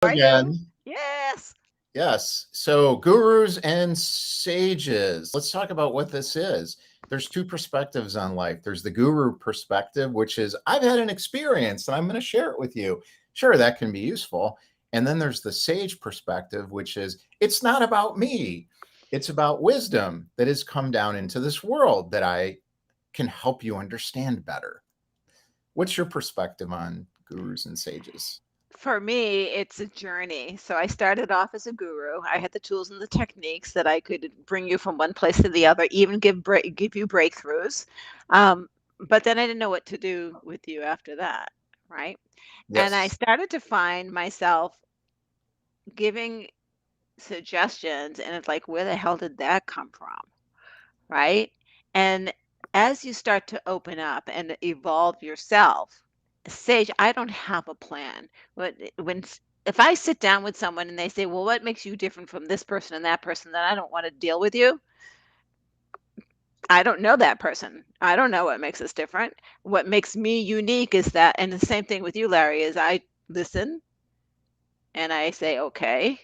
Are you? Again. Yes. Yes. So, gurus and sages. Let's talk about what this is. There's two perspectives on life. There's the guru perspective, which is I've had an experience and I'm going to share it with you. Sure, that can be useful. And then there's the sage perspective, which is it's not about me. It's about wisdom that has come down into this world that I can help you understand better. What's your perspective on gurus and sages? For me, it's a journey. So I started off as a guru. I had the tools and the techniques that I could bring you from one place to the other, even give you breakthroughs. Um, but then I didn't know what to do with you after that, right? And I Yes. started to find myself giving suggestions, and it's like, where the hell did that come from? Right? And as you start to open up and evolve yourself, Sage, I don't have a plan. If I sit down with someone and they say, "Well, what makes you different from this person and that person?" Then I don't want to deal with you. I don't know that person. I don't know what makes us different. What makes me unique is that, and the same thing with you, Larry, is I listen and I say, "Okay,"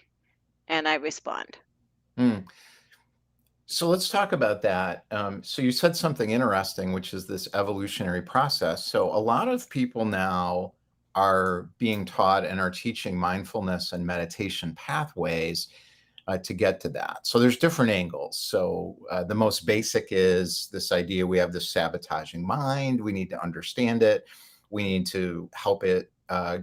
and I respond. Hmm. So let's talk about that. So you said something interesting, which is this evolutionary process. So a lot of people now are being taught and are teaching mindfulness and meditation pathways to get to that. So there's different angles. So the most basic is this idea we have this sabotaging mind. We need to understand it. We need to help it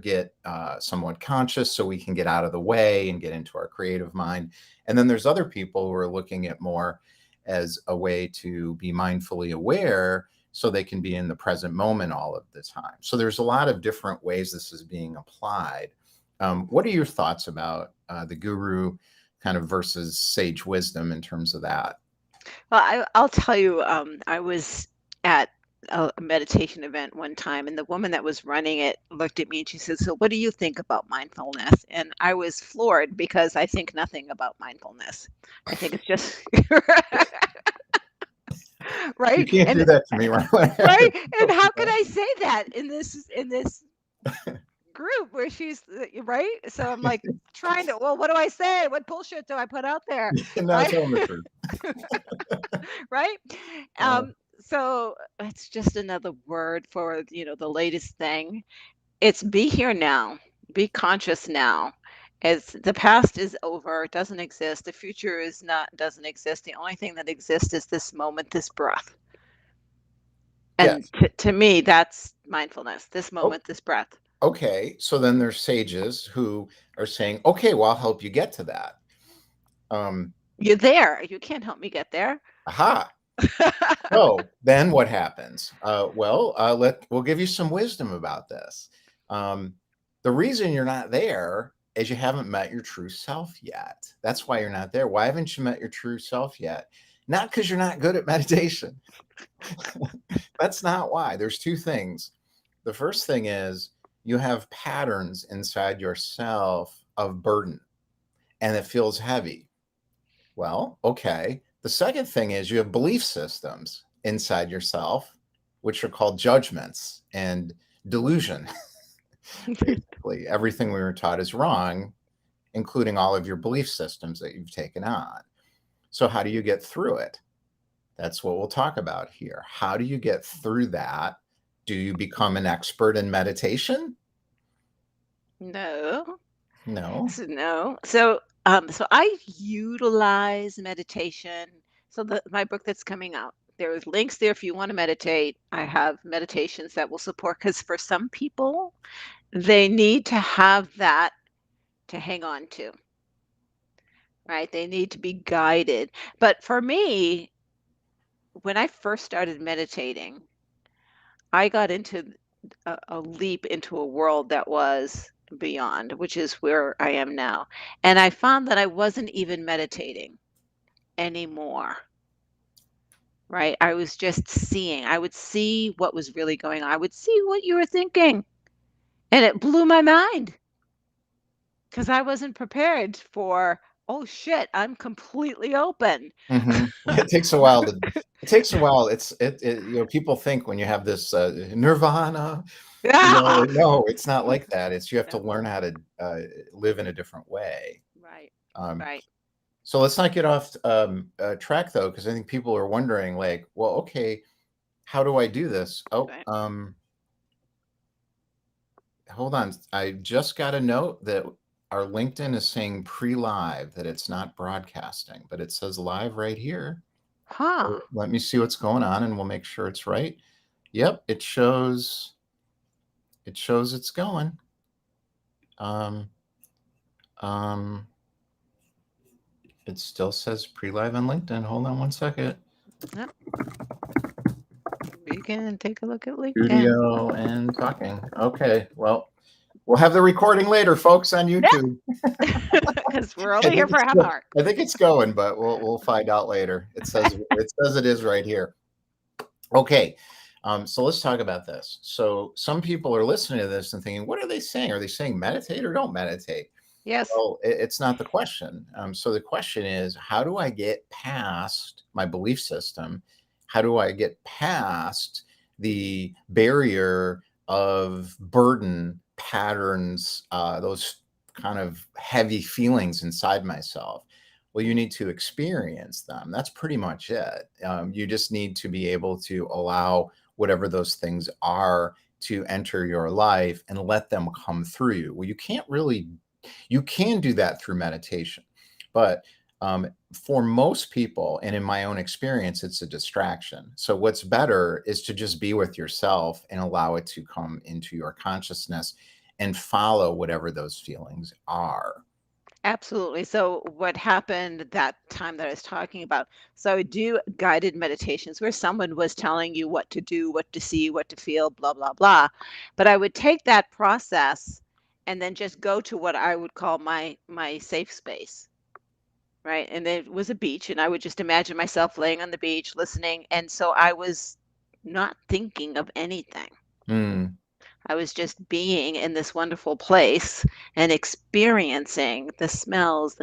get somewhat conscious so we can get out of the way and get into our creative mind. And then there's other people who are looking at more as a way to be mindfully aware so they can be in the present moment all of the time. So there's a lot of different ways this is being applied. What are your thoughts about the guru kind of versus sage wisdom in terms of that? Well, I'll tell you, I was at a meditation event one time, and the woman that was running it looked at me and she said, "So, what do you think about mindfulness?" And I was floored because I think nothing about mindfulness. I think it's just You right, can't do and that to me right right, away. and how could I say that in this group where she's right? So I'm like trying to, well, what do I say? What bullshit do I put out there, No, right? tell them the truth. Right? Uh, So it's just another word for, the latest thing. It's be here now. Be conscious now. As the past is over, it doesn't exist. The future is not doesn't exist. The only thing that exists is this moment, this breath. And yes. to me, that's mindfulness. This Oh, moment, this breath. okay. So then there's sages who are saying, okay, well, I'll help you get to that. Um, You're there. You can't help me get there. aha. So then what happens? We'll give you some wisdom about this. Um, the reason you're not there is you haven't met your true self yet. That's why you're not there. Why haven't you met your true self yet? Not because you're not good at meditation. That's not why. There's two things. The first thing is you have patterns inside yourself of burden and it feels heavy. Well, okay. The second thing is you have belief systems inside yourself, which are called judgments and delusion. Basically, everything we were taught is wrong, including all of your belief systems that you've taken on. So, how do you get through it? That's what we'll talk about here. How do you get through that? Do you become an expert in meditation? No. No. No. So I utilize meditation. So my book that's coming out, there's links there if you want to meditate. I have meditations that will support because for some people, they need to have that to hang on to, right? They need to be guided. But for me, when I first started meditating, I got into a leap into a world that was beyond, which is where I am now. And I found that I wasn't even meditating anymore, right? I was just seeing. I would see what was really going on. I would see what you were thinking. And it blew my mind because I wasn't prepared for, oh shit, I'm completely open. Mhm. It takes a while to it takes a while. People think when you have this nirvana, Ah! no, it's not like that. It's you have to learn how to live in a different way. Right. Um, Right. so let's not get off track though, because I think people are wondering, like, well, okay, how do I do this? Oh, Right. hold on. I just got a note that our LinkedIn is saying pre-live, that it's not broadcasting, but it says live right here. Huh. Let me see what's going on, and we'll make sure it's right. Yep, it shows. It shows it's going. Um, um, it still says pre-live on LinkedIn. Hold on one second. Yep. You can take a look at LinkedIn. Studio and talking. Okay, well, we'll have the recording later, folks, on YouTube. Because we're I only here think for it's a half hour. I think it's going, but we'll find out later. It says it is right here. Okay. So let's talk about this. So some people are listening to this and thinking, what are they saying? Are they saying meditate or don't meditate? Yes. Well, it's not the question. So the question is, how do I get past my belief system? How do I get past the barrier of burden, patterns, those kind of heavy feelings inside myself? Well, you need to experience them. That's pretty much it. You just need to be able to allow whatever those things are to enter your life and let them come through you. Well, you can do that through meditation, but for most people, and in my own experience, it's a distraction. So what's better is to just be with yourself and allow it to come into your consciousness and follow whatever those feelings are. Absolutely. So what happened that time that I was talking about? So I would do guided meditations where someone was telling you what to do, what to see, what to feel, blah, blah, blah. But I would take that process and then just go to what I would call my safe space, right? And it was a beach, and I would just imagine myself laying on the beach listening. And so I was not thinking of anything. Mm, I was just being in this wonderful place and experiencing the smells,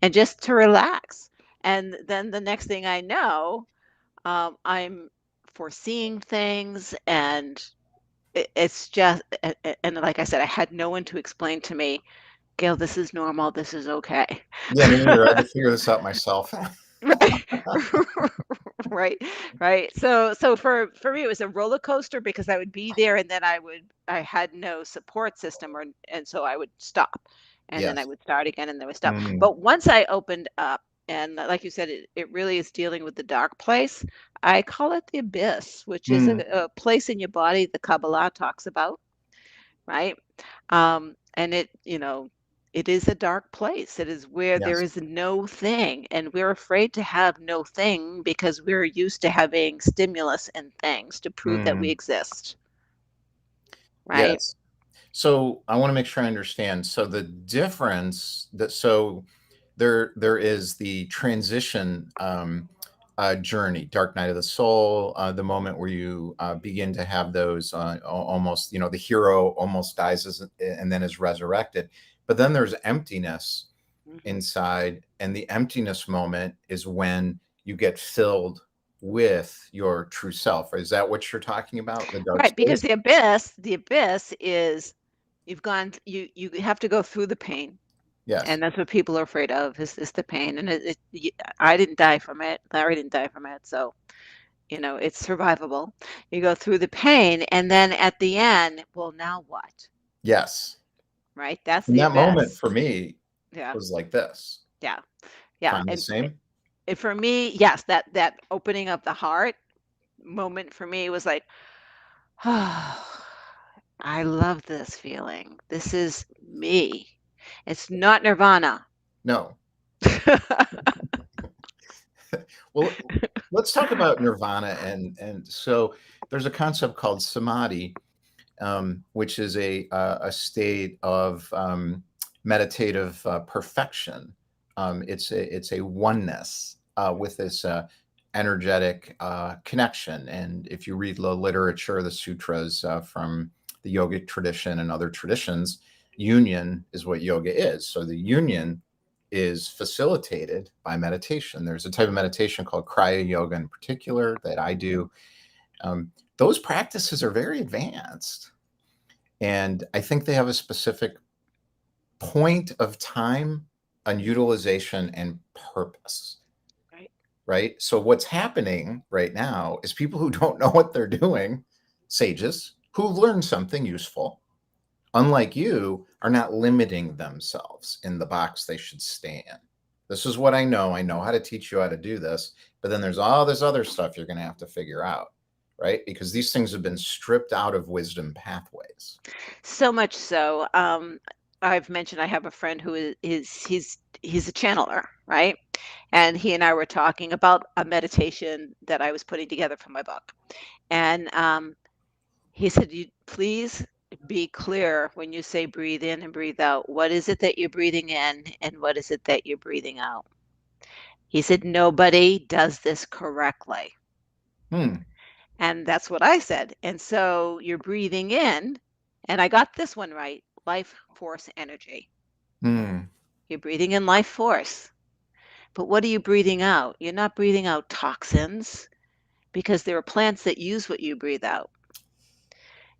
and just to relax. And then the next thing I know, I'm foreseeing things, and it's just, and like I said, I had no one to explain to me, Gail, this is normal, this is okay. yeah, me neither. I had to figure this out myself. Right. Right, right. So for me, it was a roller coaster because I would be there and then I had no support system, and so I would stop and then I Yes. would start again and then would stop. Mm, But once I opened up, and like you said, it really is dealing with the dark place. I call it the abyss, which is mm, a place in your body the Kabbalah talks about, right? And it is a dark place. It is where there yes. is no thing, and we're afraid to have no thing because we're used to having stimulus and things to prove that we Mm, exist, right? yes. So I want to make sure I understand. So the difference that so there is the transition journey, dark night of the soul, the moment where you begin to have those almost, the hero almost dies and then is resurrected. But then there's emptiness Hmm. inside, and the emptiness moment is when you get filled with your true self. Is that what you're talking about? The dark Right, because space? the abyss is you have to go through the pain, Yes. and that's what people are afraid of is the pain. And I didn't die from it. Larry didn't die from it, so it's survivable. You go through the pain, and then at the end, well, now what? Yes. Right? That's And the that moment abyss. for me Yeah, was like this. yeah, yeah. Find the And same? for me, yes, that opening of the heart moment for me was like, oh, I love this feeling. This is me. It's not nirvana. No. Well, let's talk about nirvana, and so there's a concept called samadhi, which is a state of meditative perfection. It's a oneness with this energetic connection. And if you read the literature, the sutras from the yogic tradition and other traditions, union is what yoga is. So the union is facilitated by meditation. There's a type of meditation called Kriya Yoga in particular that I do. Those practices are very advanced, and I think they have a specific point of time on utilization and purpose, Right. right? So what's happening right now is people who don't know what they're doing, sages who've learned something useful, unlike you, are not limiting themselves in the box they should stay in. This is what I know. I know how to teach you how to do this, but then there's all this other stuff you're going to have to figure out, right? Because these things have been stripped out of wisdom pathways. So much so. I've mentioned I have a friend who he's a channeler, right? And he and I were talking about a meditation that I was putting together for my book. And he said, "You please be clear when you say breathe in and breathe out. What is it that you're breathing in and what is it that you're breathing out?" He said, "Nobody does this correctly." Hmm. And that's what I said. And so you're breathing in, and I got this one right, life force energy. Hmm. You're breathing in life force. But what are you breathing out? You're not breathing out toxins because there are plants that use what you breathe out.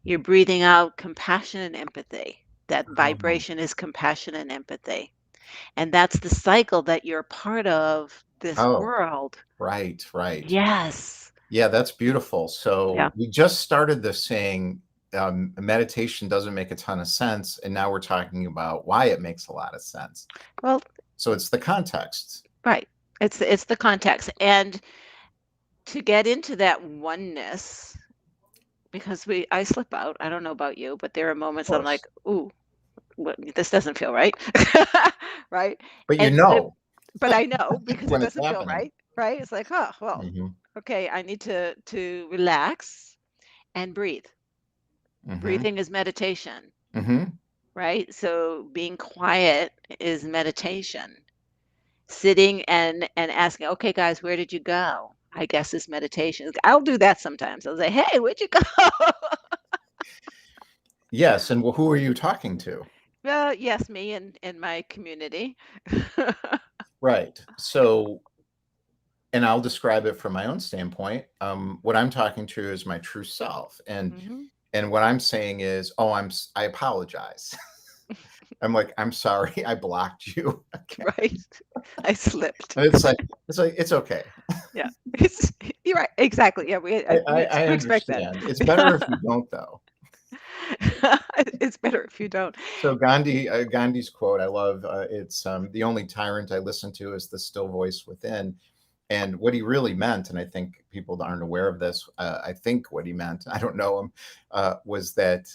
You're breathing out compassion and empathy. That Oh, vibration is compassion and empathy. And that's the cycle that you're part of this oh, world. right, right. Yes. Yeah, that's beautiful. So Yeah. we just started this saying meditation doesn't make a ton of sense, and now we're talking about why it makes a lot of sense. Well, So it's the context. right. It's the context. And to get into that oneness, because I slip out. I don't know about you, but there are Of moments I'm course. like, ooh, this doesn't feel right. Right. But you And know but I know because it when it's doesn't feel happening. right. Right. It's like, oh, well, Hmm. okay, I need to relax and breathe. Hmm. Breathing is meditation, Hmm. right? So being quiet is meditation. Sitting and asking, okay, guys, where did you go? I guess is meditation. I'll do that sometimes. I'll say, hey, where'd you go? Yes, and who are you talking to? Yes, me and my community. Right. So, and I'll describe it from my own standpoint. What I'm talking to is my true self, Hmm. and what I'm saying is, oh, I apologize. I'm like, I'm sorry, I blocked you. Okay. Right. I slipped. And it's like it's okay. Yeah. It's, you're right. Exactly. Yeah. I We expect that. understand. It's better if you don't, though. It's better if you don't. So Gandhi's quote, I love. It's the only tyrant I listen to is the still voice within. And what he really meant, and I think people aren't aware of this. I think what he meant, I don't know him, was that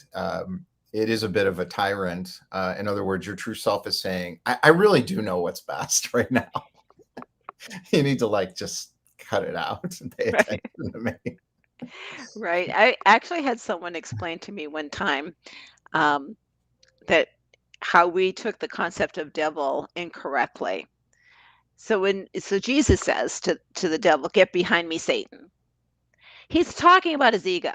it is a bit of a tyrant. In other words, your true self is saying, I really do know what's best right now. You need to like just cut it out and pay Right. attention to me. Right. I actually had someone explain to me one time um, that how we took the concept of devil incorrectly. So Jesus says to the devil, "Get behind me, Satan." He's talking about his ego.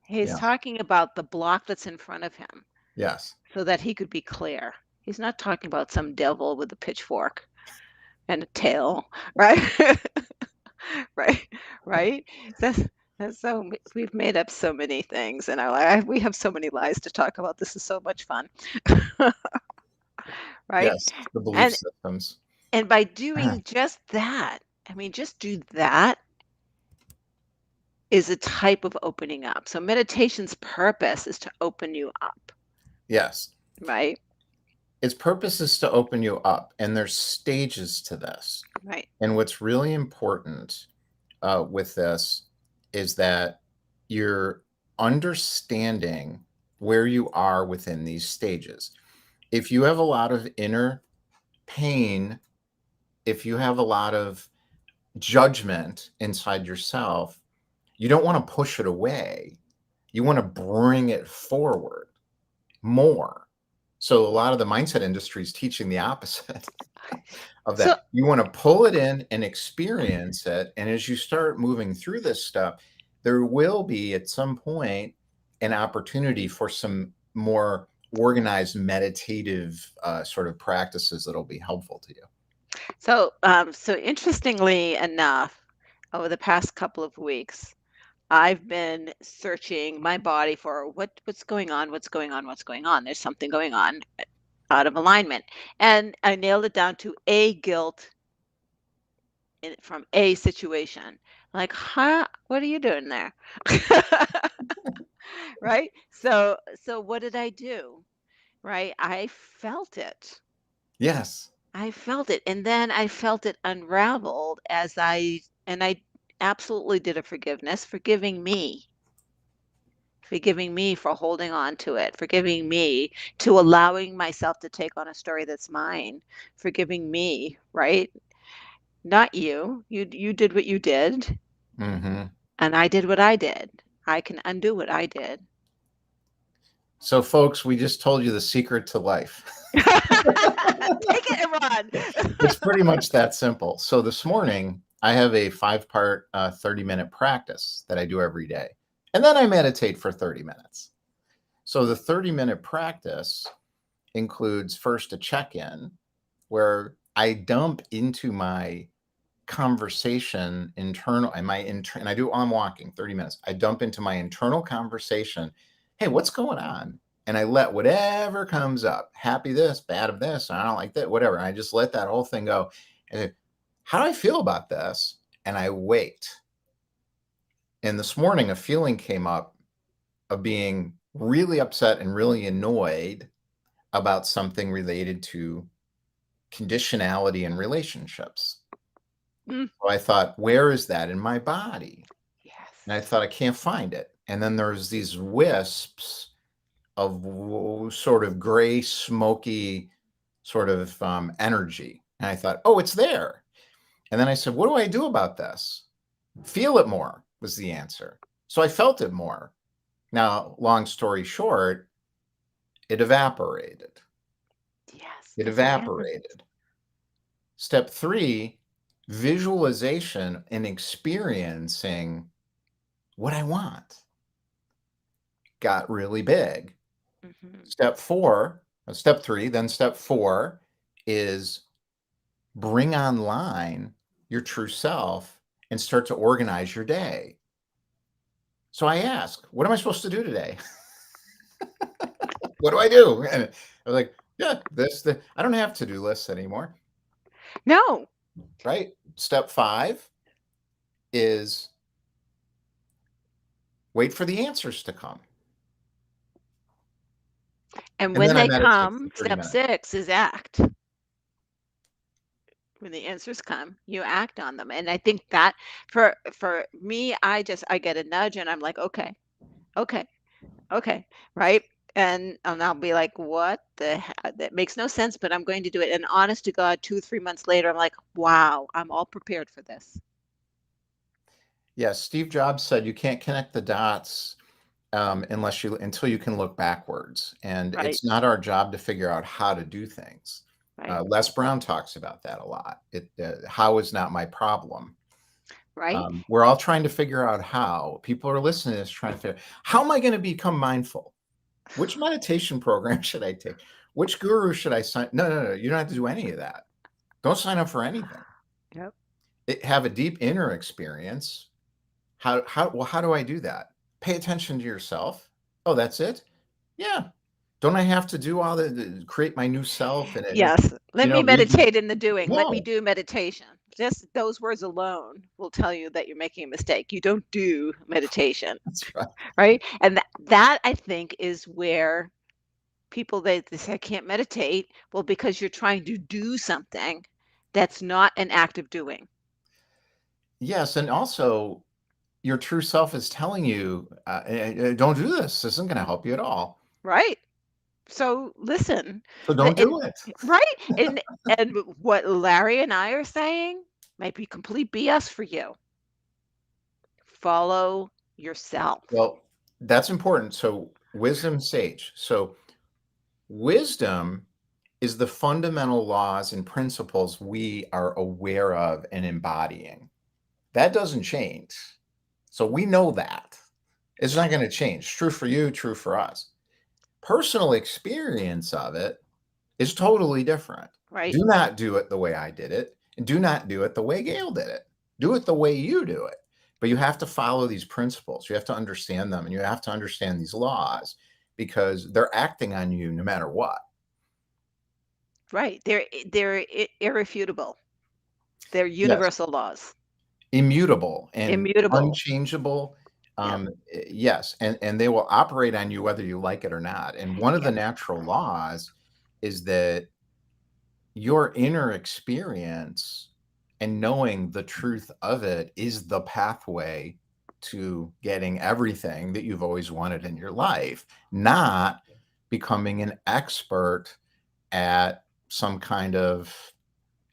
He's Yes, talking about the block that's in front of him yes, so that he could be clear. He's not talking about some devil with a pitchfork and a tail, right? Right, right. That's that's so we've made up so many things in our life. We have so many lies to talk about. This is so much fun, right? yes. The belief And systems. and by doing just that, I mean, just do that is a type of opening up. So meditation's purpose is to open you up, Yes. right? Its purpose is to open you up, and there's stages to this. Right. And what's really important with this is that you're understanding where you are within these stages. If you have a lot of inner pain, if you have a lot of judgment inside yourself, you don't want to push it away. You want to bring it forward more. So a lot of the mindset industry is teaching the opposite of So that. You want to pull it in and experience it. And as you start moving through this stuff, there will be at some point an opportunity for some more organized meditative sort of practices that'll be helpful to you. so interestingly enough, over the past couple of weeks, I've been searching my body for what's going on, what's going on, what's going on. There's something going on out of alignment. And I nailed it down to a guilt from a situation. Like, huh? What are you doing there? Right? So what did I do? Right? I felt it. Yes. I felt it. And then I felt it unraveled I absolutely did a forgiveness, forgiving me for holding on to it, forgiving me to allowing myself to take on a story that's mine, forgiving me, right? Not you. You did what you did, Hmm. and I did what I did. I can undo what I did. So, folks, we just told you the secret to life. Take it and run. It's pretty much that simple. So, this morning, I have a 5-part, 30-minute practice that I do every day. And then I meditate for 30 minutes. So, the 30-minute practice includes first a check in where I dump into my conversation internal and and I do it while I'm walking 30 minutes. I dump into my internal conversation. Hey, what's going on? And I let whatever comes up, happy this, bad of this, I don't like that, whatever. And I just let that whole thing go. And how do I feel about this? And I wait. And this morning, a feeling came up of being really upset and really annoyed about something related to conditionality in relationships. Mm, So I thought, where is that in my body? And I yes. thought, I can't find it. And then there's these wisps of sort of gray, smoky sort of energy. And I thought, oh, it's there. And then I said, what do I do about this? Feel it more was the answer. So I felt it more. Now, long story short, it evaporated. Yes, It because it happens. evaporated. Step 3, visualization and experiencing what I want got really big. Hmm. Step 3, then step 4 is bring online your true self and start to organize your day. So I ask, what am I supposed to do today? What do I do? And I was like, yeah, I don't have to-do lists anymore, No. right? Step 5 is wait for the answers to come. And And when then I they meditate for come, 30 step minutes. 6 is act. When the answers come, you act on them. And I think that for me, I get a nudge and I'm like, okay, okay, okay, right? And I'll be like, what that makes no sense, but I'm going to do it. And honest to God, 2, 3 months later, I'm like, wow, I'm all prepared for this. Yes, Steve Jobs said you can't connect the dots until you can look backwards. And Right, it's not our job to figure out how to do things. right, Les Brown talks about that a lot. How is not my problem. right. We're all trying to figure out how. People are listening to this trying to figure, how am I going to become mindful? Which meditation program should I take? Which guru should I sign? No, no, no. You don't have to do any of that. Don't sign up for anything. Yep. Have a deep inner experience. How do I do that? Pay attention to yourself. Oh, that's it? Yeah. Don't I have to do all create my new self and Yes. Let me read the meditate in the doing. Let me no. do meditation. Just those words alone will tell you that you're making a mistake. You don't do meditation, That's right. right? And that I think is where people they say I can't meditate. Well, because you're trying to do something that's not an act of doing, Yes, and also your true self is telling you, don't do this. This isn't going to help you at all. right? So listen, So don't and do it. right, and what Larry and I are saying might be complete BS for you. Follow yourself, Well, that's important. So wisdom sage. So wisdom is the fundamental laws and principles we are aware of and embodying. That doesn't change. So we know that. It's not going to change. True for you, true for us. Personal experience of it is totally different. right? Do not do it the way I did it, and do not do it the way Gail did it. Do it the way you do it. But you have to follow these principles. You have to understand them, and you have to understand these laws because they're acting on you no matter what. Right. They're irrefutable. They're Yes, universal laws. immutable and Immutable. unchangeable. Yep. Yes, and they will operate on you whether you like it or not. And one of the Yep. natural laws is that your inner experience and knowing the truth of it is the pathway to getting everything that you've always wanted in your life, not becoming an expert at some kind of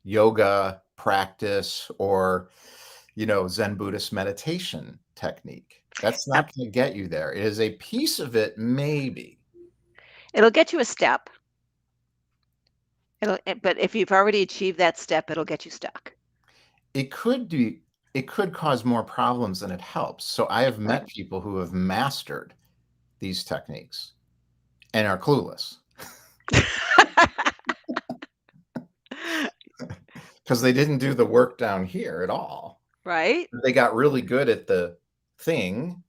yoga practice or Zen Buddhist meditation technique. That's Yep. not going to get you there. It is a piece of it, maybe. It'll get you a step. But if you've already achieved that step, it'll get you stuck. It could be, it could cause more problems than it helps. So I have Right. met people who have mastered these techniques and are clueless because they didn't do the work down here at all. Right. They got really good at the thing.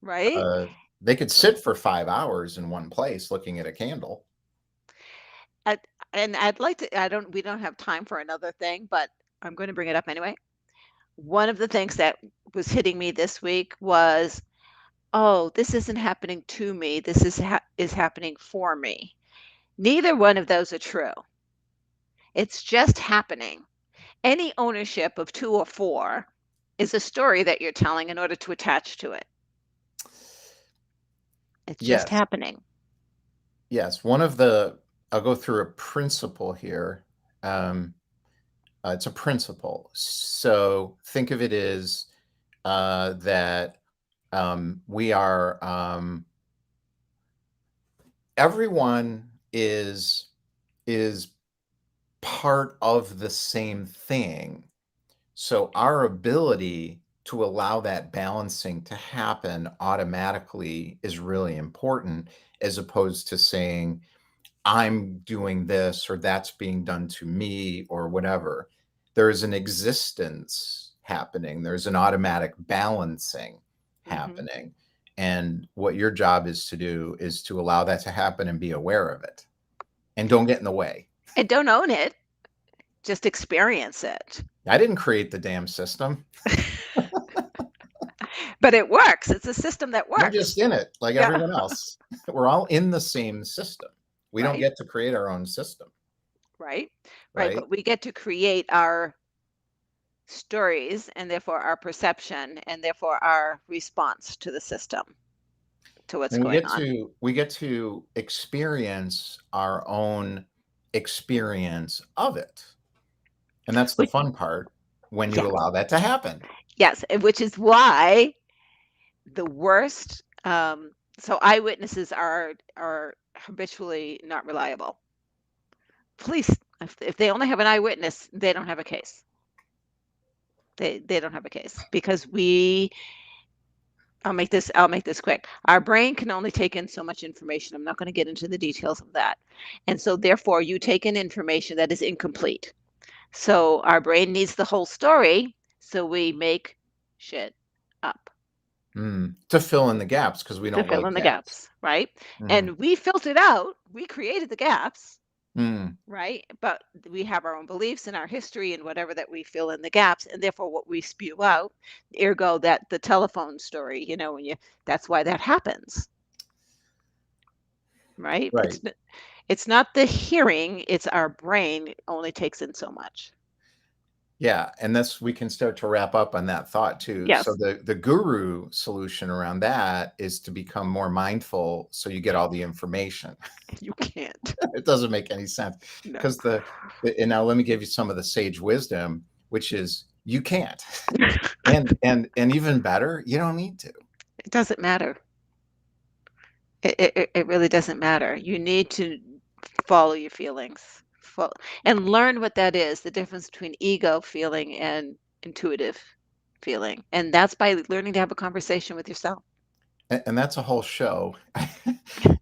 Right. Uh, they could sit for 5 hours in one place looking at a candle. I, and I'd like to, I don't, we don't have time for another thing, but I'm going to bring it up anyway. One of the things that was hitting me this week was, oh, this isn't happening to me. This is happening for me. Neither one of those are true. It's just happening. Any ownership of two or four is a story that you're telling in order to attach to it. It's just Yes. happening. Yes. I'll go through a principle here. Um, it's a principle. So think of it as that we are, everyone is part of the same thing. So our ability to allow that balancing to happen automatically is really important, as opposed to saying, I'm doing this or that's being done to me or whatever. There is an existence happening, there's an automatic balancing Hmm. happening. And what your job is to do is to allow that to happen and be aware of it and don't get in the way. And don't own it, just experience it. I didn't create the damn system. But it works. It's a system that I'm just works. in it like Yeah. everyone else. We're all in the same system. We don't Right. get to create our own system, Right. Right. right? But we get to create our stories and therefore our perception and therefore our response to the system, to what's And we going get on. to we get to experience our own experience of it. And that's the Which, fun part when you yes, allow that to happen. yes, and which is why the worst. So eyewitnesses are habitually not reliable. Police, if they only have an eyewitness, they don't have a case. They don't have a case because we. I'll make this quick. Our brain can only take in so much information. I'm not going to get into the details of that, and so therefore you take in information that is incomplete. So our brain needs the whole story, so we make shit up To fill in the gaps because we to don't fill like in the gaps. gaps, right? Mhm. And we filtered out, we created the gaps, Mm. right? But we have our own beliefs and our history and whatever that we fill in the gaps, and therefore what we spew out, ergo that the telephone story, when you that's why that happens, right? Right. It's not the hearing, it's our brain only takes in so much. Yeah, and that's we can start to wrap up on that thought too. So Yes, the guru solution around that is to become more mindful so you get all the information. you can't. It doesn't make any sense No. because and now let me give you some of the sage wisdom, which is you can't. And even better, you don't need to. It doesn't matter. It really doesn't matter. You need to follow your feelings and learn what that is, the difference between ego feeling and intuitive feeling. And that's by learning to have a conversation with yourself. And that's a whole show.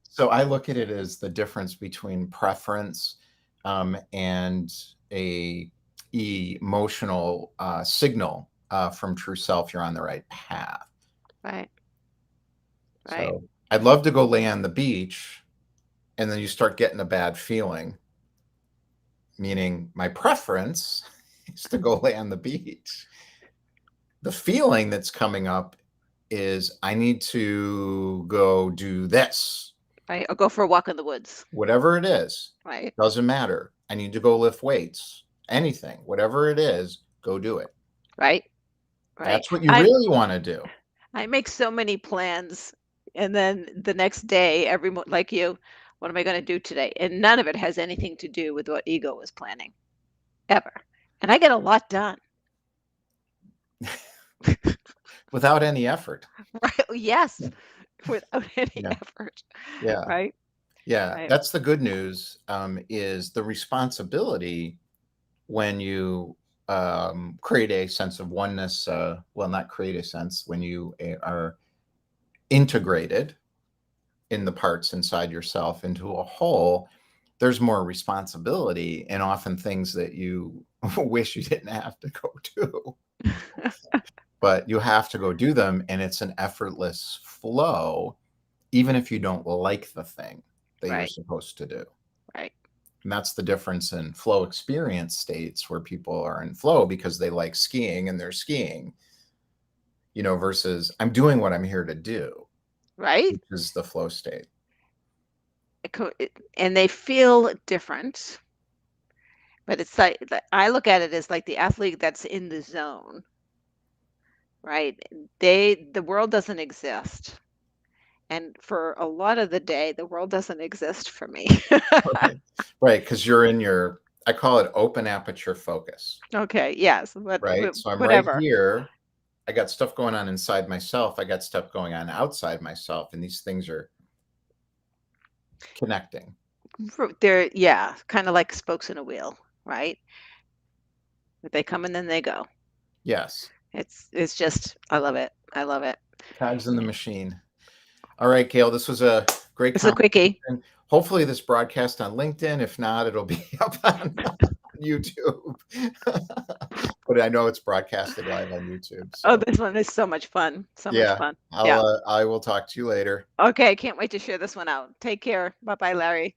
So I look at it as the difference between preference and a emotional signal from true self, you're on the right path. Right. Right. So I'd love to go lay on the beach, and then you start getting a bad feeling, meaning my preference is to go lay on the beach. The feeling that's coming up is I need to go do this. Right. Or go for a walk in the woods. Whatever it is, Right. doesn't matter. I need to go lift weights. Anything, whatever it is, go do it. Right. Right. That's what you really want to do. I make so many plans, and then the next day, like you, what am I going to do today? And none of it has anything to do with what ego was planning, ever. And I get a lot done. Without any effort. Right? Yes, without any Yeah. effort. Yeah. Right? Yeah. Right. That's the good news, is the responsibility when you create a sense of oneness. Well, not create a sense, when you are integrated in the parts inside yourself into a whole, there's more responsibility and often things that you wish you didn't have to go do. But you have to go do them, and it's an effortless flow, even if you don't like the thing that you're Right. supposed to do. Right. And that's the difference in flow experience states, where people are in flow because they like skiing and they're skiing, versus I'm doing what I'm here to do, Right. which is the flow state. And they feel different, but it's like I look at it as like the athlete that's in the zone. Right? The world doesn't exist. And for a lot of the day, the world doesn't exist for me. Right. Right. Because you're in I call it open aperture focus. Okay, yes, but Right. So I'm right whatever. here. I got stuff going on inside myself. I got stuff going on outside myself. And these things are connecting. They're, yeah, kind of like spokes in a wheel, right? But they come and then they go. Yes. It's just I love it. I love it. Cogs in the machine. All right, Gail, this was a great It's a quickie. conversation. Hopefully this broadcast on LinkedIn. If not, it'll be up on YouTube. But I know it's broadcasted live on YouTube. Oh, So this one is so much fun. So much yeah, fun. Yeah. I will talk to you later. Okay, can't wait to share this one out. Take care. Bye-bye, Larry.